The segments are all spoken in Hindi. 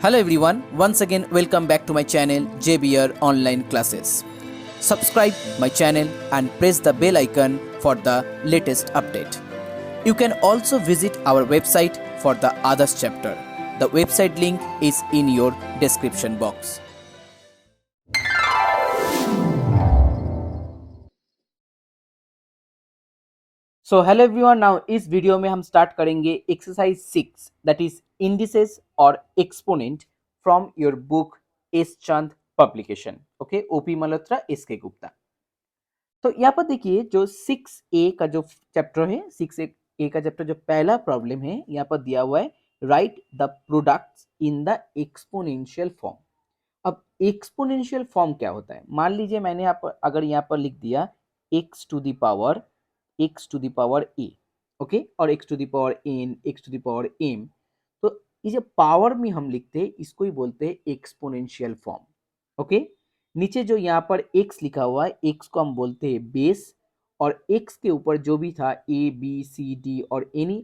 Hello everyone, once again welcome back to my channel JBR Online Classes. Subscribe my channel and press the bell icon for the latest update. You can also visit our website for the others chapter. The website link is in your description box. So hello everyone, now इस वीडियो में हम स्टार्ट करेंगे एक्सरसाइज 6 दैट इज इंडिसेस और exponent from your book S Chand publication. Okay, OP Malhotra, S के गुप्ता. तो यहाँ पर देखिए जो 6A का जो चैप्टर है, 6A का चैप्टर जो पहला प्रॉब्लम है यहाँ पर दिया हुआ है, right the products in the exponential form. अब एक्सपोनेंशियल फॉर्म क्या होता है? मान लीजिए मैंने अगर यहाँ पर लिख दिया x to the power a, okay, और x to the power n, x to the power m, तो ये जो पावर में हम लिखते हैं इसको ही बोलते हैं एक्सपोनेंशियल फॉर्म. ओके, नीचे जो यहाँ पर x लिखा हुआ है, x को हम बोलते हैं बेस, और x के ऊपर जो भी था a b c d और any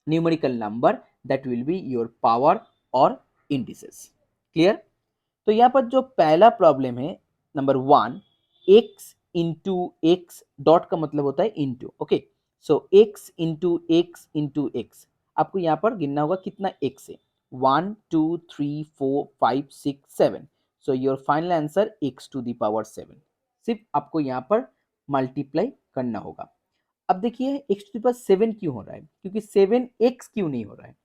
numerical number that will be your power और इंडिसेस. क्लियर? तो यहाँ पर जो पहला प्रॉब्लम है number 1, x into x, dot का मतलब होता है इंटू. ओके, सो x इंटू एक्स, आपको यहाँ पर गिनना होगा कितना x है. 1 2 3 4 5 6 7. So your final answer x to the power 7. सिर्फ आपको यहाँ पर मल्टीप्लाई करना होगा. अब देखिए x टू द पावर 7 क्यों हो रहा है? क्योंकि 7x क्यों नहीं हो रहा है?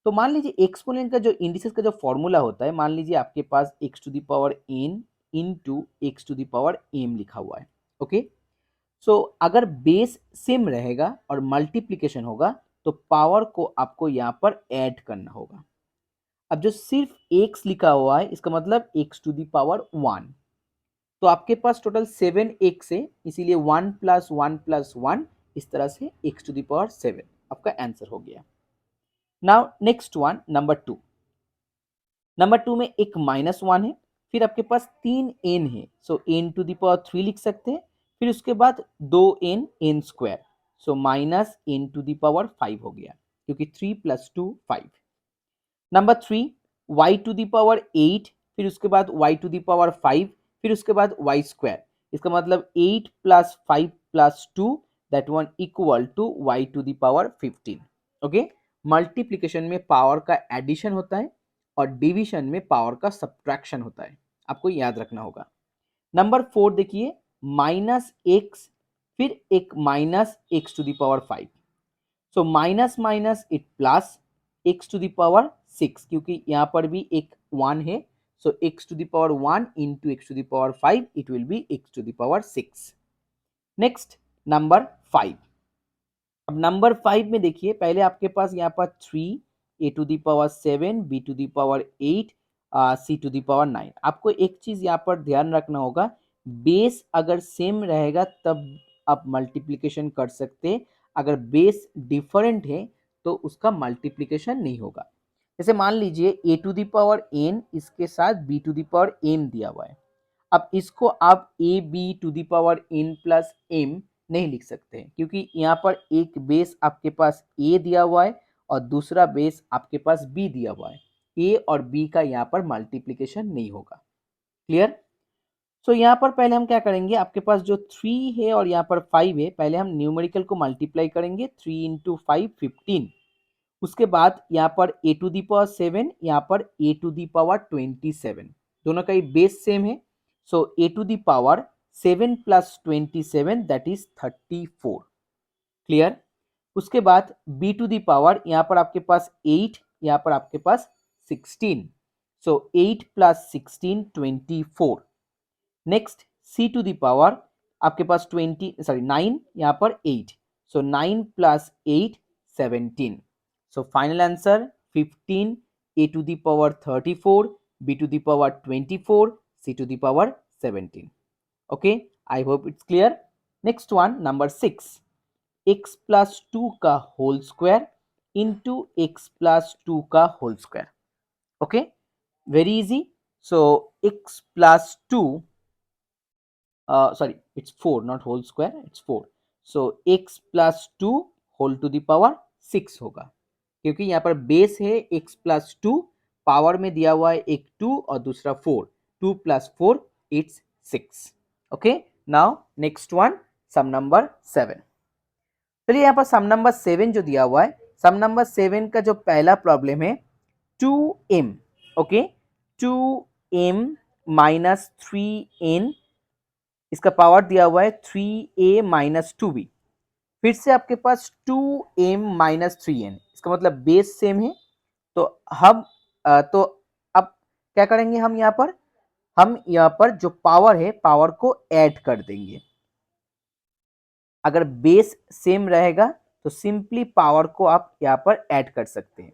तो मान लीजिए एक्सपोनेंट का जो इंडिसेस का जो फॉर्मूला होता है, मान लीजिए आपके पास x to the power n into x to the power m लिखा हुआ है. ओके, सो अगर बेस सेम रहेगा और मल्टीप्लिकेशन होगा तो पावर को आपको यहाँ पर ऐड करना होगा. अब जो सिर्फ x लिखा हुआ है इसका मतलब x टू द पावर 1, तो आपके पास टोटल 7x है, इसीलिए 1 प्लस 1 प्लस 1, इस तरह से x टू द पावर 7 आपका आंसर हो गया. Now next one, number two में एक -1 है, फिर आपके पास 3n है, so n to the power 3 लिख सकते हैं, फिर उसके बाद 2n, n square, so minus n to the power 5 हो गया, क्योंकि 3 + 2 5. Number 3, y to the power 8, फिर उसके बाद y टू द पावर 5, फिर उसके बाद y स्क्वायर, इसका मतलब 8 + 5 + 2, that one equal to y to the power 15. Okay, multiplication में पावर का एडिशन होता है और डिवीजन में पावर का सब्ट्रैक्शन होता है, आपको याद रखना होगा. नंबर 4 देखिए, -x, फिर एक minus x to the power 5, so minus minus it plus x to the power 6, क्योंकि यहाँ पर भी एक 1 है, so x to the power 1 into x to the power 5, it will be x to the power 6. Next number 5. अब नंबर 5 में देखिए, पहले आपके पास यहाँ पर 3, a to the power 7, b to the power 8, c to the power 9. आपको एक चीज यहाँ पर ध्यान रखना होगा, बेस अगर सेम रहेगा तब आप मल्टीप्लिकेशन कर सकते, अगर बेस डिफरेंट है तो उसका मल्टीप्लिकेशन नहीं होगा. जैसे मान लीजिए a to the power n इसके साथ b to the power m दिया हुआ है, अब इसको आप a b to the power n plus m नहीं लिख सकते हैं, क्योंकि यहाँ पर एक बेस आपके पास a दिया हुआ है और दूसरा बेस आपके पास b दिया हुआ है, a और b का यहाँ पर मल्टीप्लिकेशन नहीं होगा. क्लियर? सो यहाँ पर पहले हम क्या करेंगे, आपके पास जो 3 है और यहाँ पर 5 है, पहले हम न्यूमेरिकल को मल्टीप्लाई करेंगे. 3 इंटू 5 15, उसके बाद यहाँ पर a टू द पावर 7, यहाँ पर a टू द पावर 27, दोनों का ही बेस सेम है, so a to the power 7 + 27 that is 34. Clear? उसके बाद b टू द पावर, यहाँ पर आपके पास 8, यहाँ पर आपके पास 16, so 8 + 16 24. Next c to the power आपके पास 9, यहाँ पर 8, सो 9 + 8 17. So final answer 15, a to the power 34, b to the power 24, c to the power 17. Okay, I hope it's clear. Next one, number 6, x plus 2 का whole square into x plus 2 का whole square. Okay, very easy. So x plus 2, sorry, it's 4, not whole square, it's 4. So x plus 2 whole to the power 6 होगा, क्योंकि यहाँ पर बेस है x + 2 पावर में दिया हुआ है एक 2 और दूसरा 4, 2 + 4 it's 6। Okay, now next one, sum number 7। चलिए यहाँ पर सम नंबर 7 जो दिया हुआ है, सम नंबर 7 का जो पहला प्रॉब्लम है 2m, okay, 2m minus 3n, इसका पावर दिया हुआ है 3a माइनस 2b। फिर से आपके पास 2m माइनस 3n, इसका मतलब बेस सेम है। तो हम तो अब क्या करेंगे, हम यहाँ पर जो पावर है पावर को ऐड कर देंगे। अगर बेस सेम रहेगा तो सिंपली पावर को आप यहाँ पर ऐड कर सकते हैं।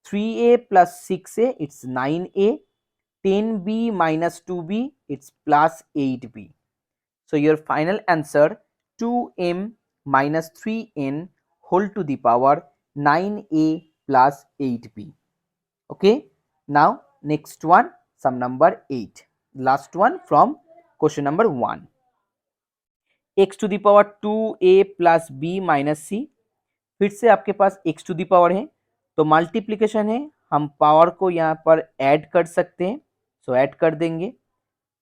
3a plus 6a it's 9a, 10b minus 2b it's plus 8b. So your final answer 2m minus 3n whole to the power 9a plus 8b. Okay, now next one, sum number 8, last one from question number 1। x to the power 2a plus b minus c, फिर से आपके पास x to the power है तो मल्टीप्लीकेशन है, हम पावर को यहाँ पर ऐड कर सकते हैं, सो ऐड कर देंगे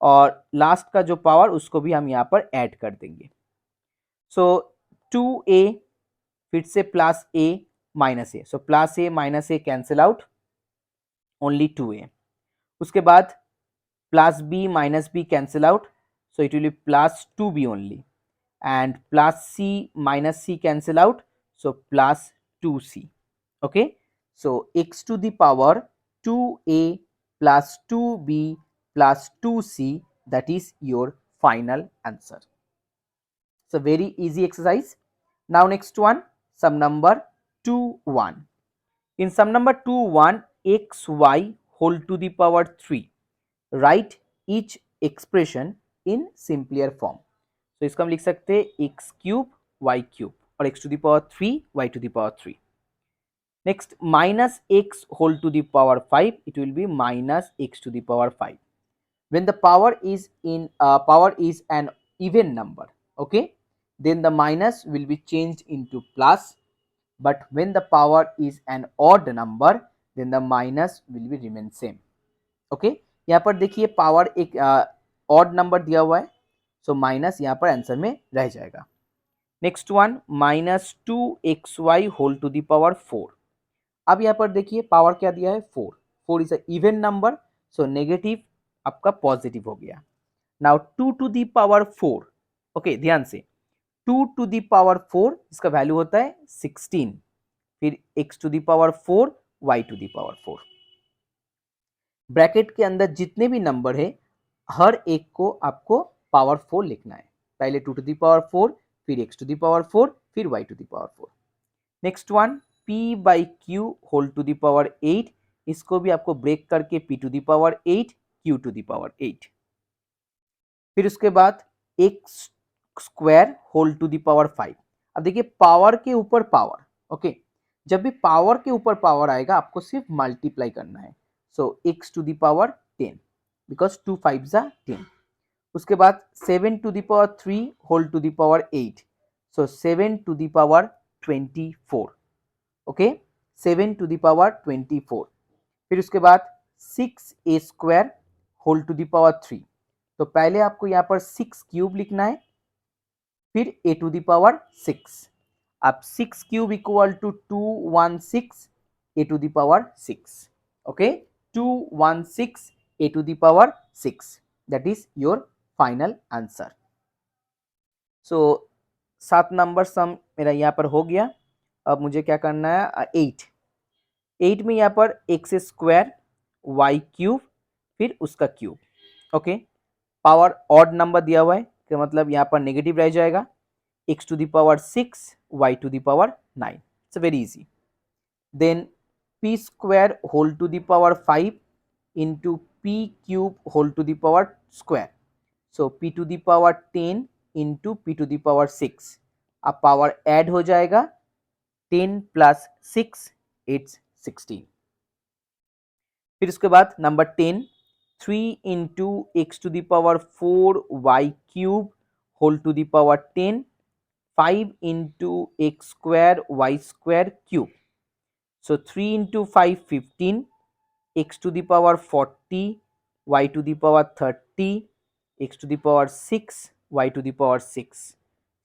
और लास्ट का जो पावर उसको भी हम यहाँ पर ऐड कर देंगे। सो 2a फिर से plus a minus a, so plus a minus a cancel out, only 2a। उसके बाद plus b minus b cancel out, so it will B plus 2b only, and plus c minus c cancel out, so plus 2c। okay, so x to the power 2a plus 2b plus 2c, that is your final answer। so very easy exercise। now next one, sum number 2 1। in sum number 2 1, xy whole to the power 3, write each expression in simpler form। तो इसको हम लिख सकते हैं एक्स क्यूब वाई क्यूब और x to the power 3 y to the power 3। Next minus x whole to the power 5, it will be minus x to the power 5 when the power is an even number, okay, then the minus will be changed into plus, but when the power is an odd number then the minus will be remain same। okay, यहाँ पर देखिए पावर एक ऑड नंबर दिया हुआ है, सो माइनस यहाँ पर आंसर में रह जाएगा। Next one, minus 2xy whole to the power 4। अब यहाँ पर देखिए पावर क्या दिया है 4, 4 is a even number, so negative आपका पॉजिटिव हो गया। Now 2 to the power 4, okay ध्यान से 2 टू द पावर 4 इसका वैल्यू होता है 16, फिर x to the power 4 y to the power 4। Bracket के अंदर जितने भी नंबर है हर एक को आपको पावर 4 लिखना है, पहले 2 टू द पावर 4, फिर x टू द पावर 4, फिर y to the power 4। Next one, p by q whole to the power 8, इसको भी आपको ब्रेक करके p to the power 8, q to the power 8। फिर उसके बाद x square whole to the power 5। अब देखिए पावर के ऊपर पावर, ओके, जब भी पावर के ऊपर पावर आएगा आपको सिर्फ मल्टीप्लाई करना है, so x to the power 10 because 2 5 जा 10। उसके बाद 7 to the power 3 whole to the power 8, so 7 to the power 24, okay, 7 to the power 24। फिर उसके बाद 6a square whole to the power 3, तो पहले आपको यहाँ पर 6 क्यूब लिखना है, फिर a टू द पावर 6। अब 6 cube equal to 216 a to the power 6, okay, 216 a to the power 6, that is your final answer. So 7 number sum मेरा यहाँ पर हो गया। अब मुझे क्या करना है 8 में यहाँ पर एक्स स्क्वायर वाई क्यूब फिर उसका cube, okay, power odd number दिया हुआ है तो मतलब यहाँ पर नेगेटिव रह जाएगा, x to the power 6 y to the power 9, it's very easy. Then p square whole to the power 5 into p cube whole to the power square, so p to the power 10 into p to the power 6। अब पावर ऐड हो जाएगा, 10 प्लस 6 इट्स 16। फिर उसके बाद number 10, 3 into x to the power 4 y cube whole to the power 10, 5 into x square y square cube, so 3 into 5 15, x to the power 40, y to the power 30, x to the power 6, y to the power 6.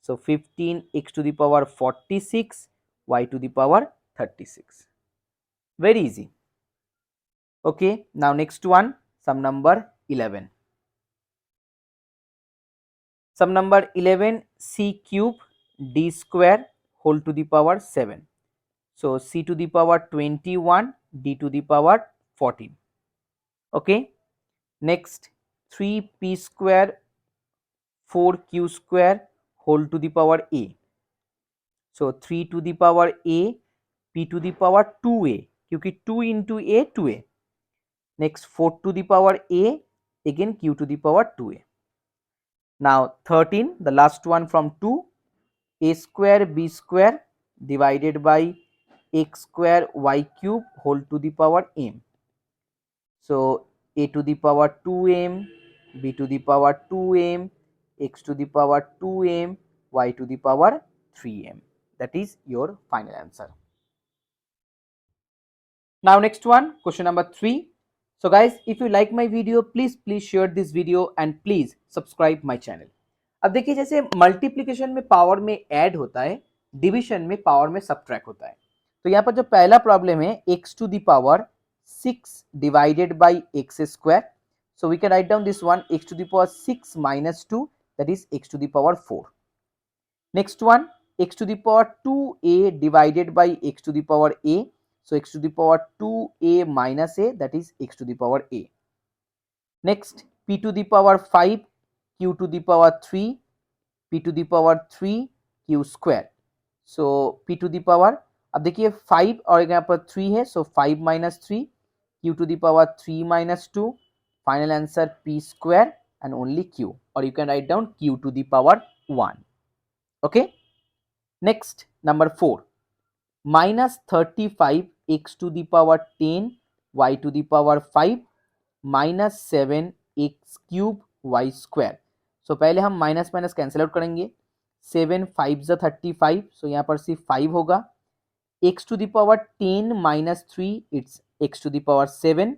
So 15 x to the power 46, y to the power 36. Very easy. Okay, now next one, sum number 11. Sum number 11, c cube d square whole to the power 7. So c to the power 21, d to the power 14. Okay, next 3p square 4q square whole to the power a. So 3 to the power a, p to the power 2a, क्योंकि 2 into a 2a. Next 4 to the power a, again q to the power 2a. Now 13, the last one from 2, a square b square divided by x square y cube whole to the power m. So a to the power 2m, b to the power 2m, x to the power 2m, y to the power 3m. That is your final answer. Now next one, question number 3. So guys, if you like my video, please share this video and please subscribe my channel. अब देखिए, जैसे मल्टीप्लिकेशन में पावर में ऐड होता है, डिवीजन में पावर में सबट्रैक्ट होता है. तो यहाँ पर जो पहला प्रॉब्लम है, x to the power 6 divided by x square. So we can write down this one, x to the power 6 minus 2, that is x to the power 4. Next one, x to the power 2a divided by x to the power a. So x to the power 2a minus a, that is x to the power a. Next, p to the power 5, q to the power 3, p to the power 3 q square. So p to the power, अब देखिए 5 और यहाँ पर 3 है, so 5 minus 3, q to the power 3 minus 2, final answer p square and only q, or you can write down q to the power 1. Okay. Next, number 4, minus 35 x to the power 10 y to the power 5 minus 7 x cube y square. So पहले हम माइनस माइनस कैंसिल आउट करेंगे. 7 5 ज़ा 35, सो यहाँ पर सिर्फ 5 होगा. x to the power 10 minus 3, it's x to the power 7,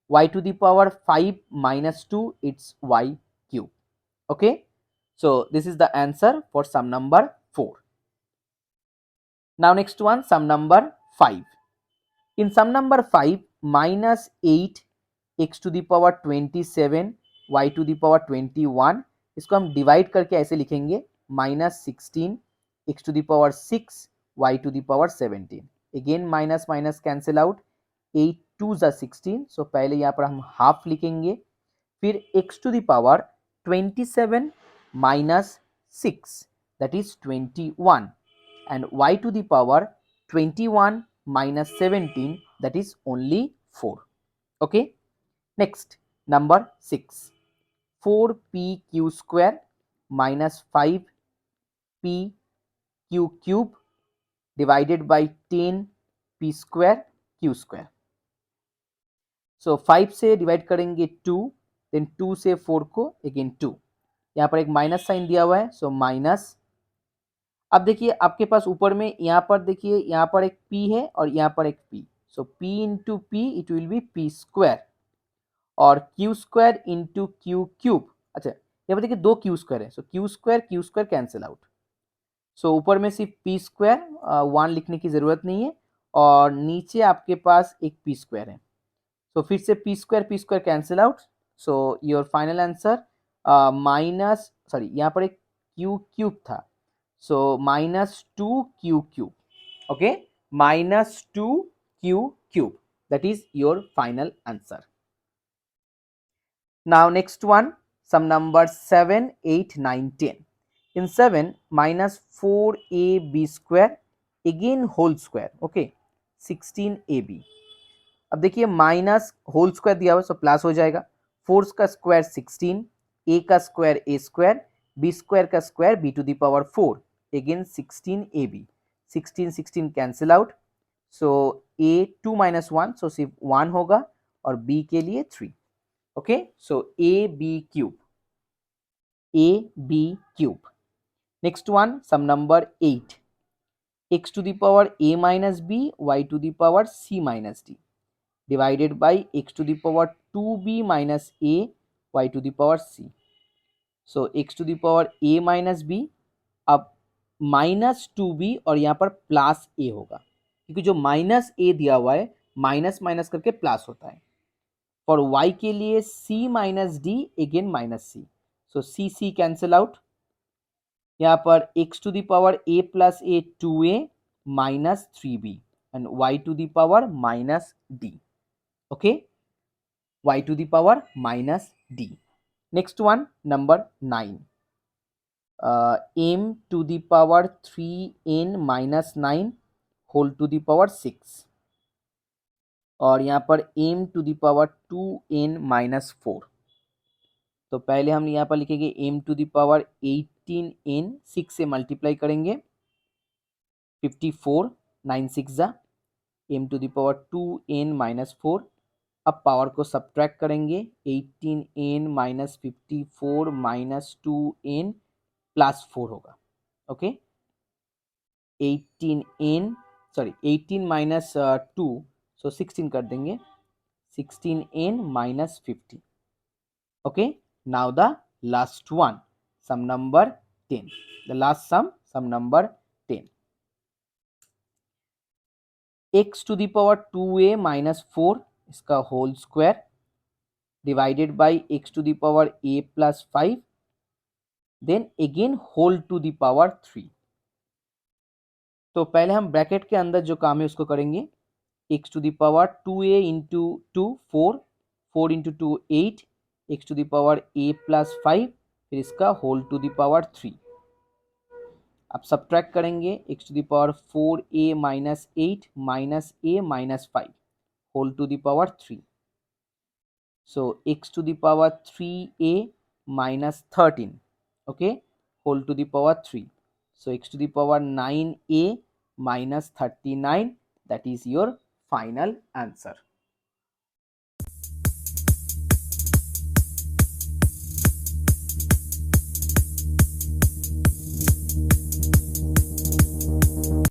y to the power 5 minus 2, it's y cube. Okay, so this is the answer for sum number 4. Now next one, sum number 5. In sum number 5, minus 8 x to the power 27 y to the power 21, इसको हम डिवाइड करके ऐसे लिखेंगे, minus 16 x to the power 6 y to the power 17. Again minus minus cancel out, 8 2 ज़ा 16, so पहले यहाँ पर हम हाफ लिखेंगे, फिर x to the power 27 minus 6, that is 21, and y to the power 21 minus 17, that is only 4. Okay, next, number 6, 4pq square minus 5p q cube divided by 10p square q square. So 5 से डिवाइड करेंगे 2, देन 2 से 4 को अगेन 2, यहाँ पर एक माइनस साइन दिया हुआ है, सो माइनस. अब देखिए आपके पास ऊपर में यहाँ पर देखिए, यहाँ पर एक p है और यहाँ पर एक p, so p into p it will B p square, और q square into q cube. अच्छा, यहाँ पर देखिए 2 q स्क्वायर है, सो q स्क्वायर कैंसिल आउट. सो ऊपर में सिर्फ p स्क्वायर 1 लिखने की ज़रूरत नहीं है, और नीचे आपके पास एक p स्क्वायर है. सो फिर से p square cancel out, so your final answer minus, sorry यहाँ पर एक q क्यूब था, so minus 2q cube. Okay, minus 2q cube, that is your final answer. Now next one, sum number 7 8 9 10. In 7, minus 4ab square again whole square. Okay, 16ab. अब देखिए माइनस होल स्क्वायर दिया हुआ, सो प्लस हो जाएगा. 4 का स्क्वायर 16, a का square a square, b square का square b to the power 4, again 16ab. 16 cancel out, so a 2 minus 1, so सिर्फ 1 होगा, और b के लिए 3. Okay, so a b cube. Next one, sum number 8, x to the power a minus b y to the power c minus d divided by x to the power 2b minus a y to the power c. So x to the power a minus b, अब माइनस 2b और यहाँ पर प्लस a होगा, क्योंकि जो माइनस a दिया हुआ है माइनस माइनस करके प्लस होता है. फॉर y के लिए c minus d again minus c, so c c cancel out. यहाँ पर x to the power a plus a 2a minus 3b and y to the power minus d. Okay, y to the power minus d. Next one, number 9. M to the power 3n minus 9 whole to the power 6. और यहाँ पर m to the power 2n minus 4. तो पहले हम यहाँ पर लिखेंगे m to the power 18n, 6 से मल्टीप्लाई करेंगे, 54, 9 6 जा, m to the power 2n minus 4. अब पावर को सब्ट्रैक्ट करेंगे, 18n minus 54 minus 2n plus 4 होगा. ओके, 18 माइनस 2, सो 16 कर देंगे, 16n minus 50. Okay, now the last one, sum number 10. The last sum number 10. x to the power 2a minus 4 इसका whole square divided by x to the power a plus 5, then again whole to the power 3. तो पहले हम ब्रैकेट के अंदर जो काम है उसको करेंगे. x to the power 2a into 2 4, 4 into 2 8, x to the power a plus 5, फिर इसका होल टू द पावर 3. अब सब्ट्रैक्ट करेंगे, x to the power 4a minus 8 minus a minus 5 whole to the power 3. So x to the power 3a minus 13, okay, whole to the power 3. So x to the power 9a minus 39, that is your final answer.